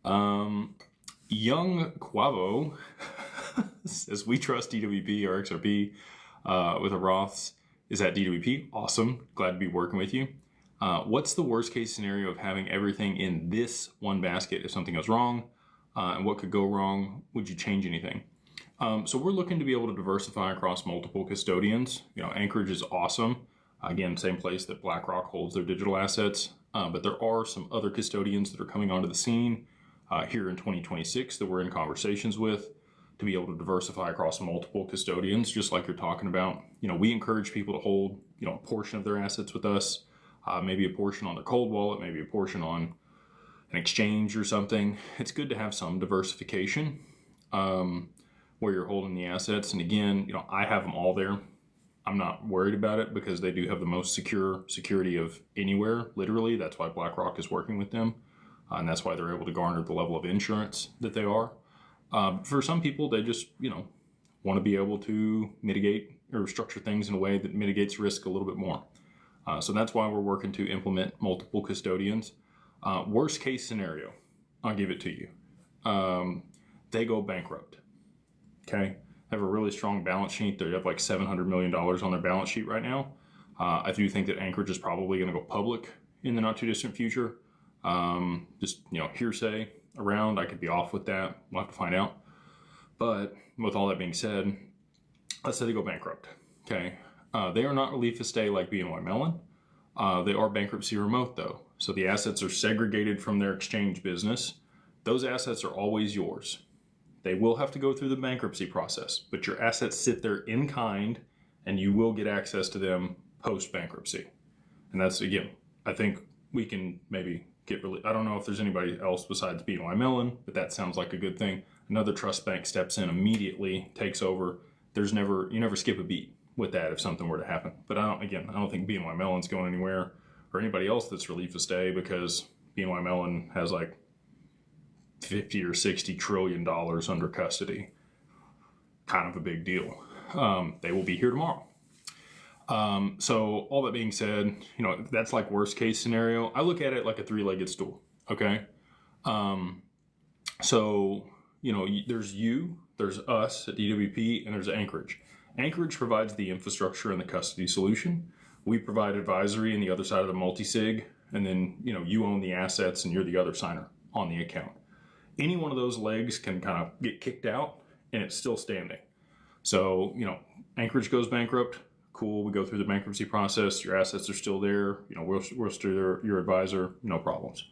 Young Quavo says, we trust DWP or XRP with a Roths. Is that DWP? Awesome. Glad to be working with you. What's the worst case scenario of having everything in this one basket if something goes wrong? And what could go wrong? Would you change anything? So we're looking to be able to diversify across multiple custodians. Anchorage is awesome. Again, same place that BlackRock holds their digital assets. But there are some other custodians that are coming onto the scene here in 2026 that we're in conversations with to be able to diversify across multiple custodians, just like you're talking about. We encourage people to hold, a portion of their assets with us, maybe a portion on their cold wallet, maybe a portion on an exchange or something. It's good to have some diversification where you're holding the assets. And again, I have them all there. I'm not worried about it because they do have the most security of anywhere, literally. That's why BlackRock is working with them. And that's why they're able to garner the level of insurance that they are. For some people, they just, want to be able to mitigate or structure things in a way that mitigates risk a little bit more. So that's why we're working to implement multiple custodians. Worst case scenario, I'll give it to you. They go bankrupt. Okay. Have a really strong balance sheet. They have like $700 million on their balance sheet right now. I do think that Anchorage is probably going to go public in the not too distant future. Just, hearsay around. I could be off with that. We'll have to find out. But with all that being said, let's say they go bankrupt. Okay. They are not relief estate like BNY Mellon. They are bankruptcy remote though. So the assets are segregated from their exchange business. Those assets are always yours. They will have to go through the bankruptcy process, but your assets sit there in kind and you will get access to them post bankruptcy. And that's, again, I think we can maybe get really, I don't know if there's anybody else besides BNY Mellon, but that sounds like a good thing. Another trust bank steps in immediately, takes over. You never skip a beat with that if something were to happen. But I don't think BNY Mellon's going anywhere or anybody else that's relief estate because BNY Mellon has like 50 or 60 trillion dollars under custody. Kind of a big deal. They will be here tomorrow. So all that being said, that's like worst case scenario. I look at it like a three-legged stool. Okay. So, there's us at DWP and there's Anchorage. Anchorage provides the infrastructure and the custody solution. We provide advisory on the other side of the multi-sig. And then, you own the assets and you're the other signer on the account. Any one of those legs can kind of get kicked out and it's still standing. So, Anchorage goes bankrupt. Cool. We go through the bankruptcy process. Your assets are still there. We're still your advisor. No problems.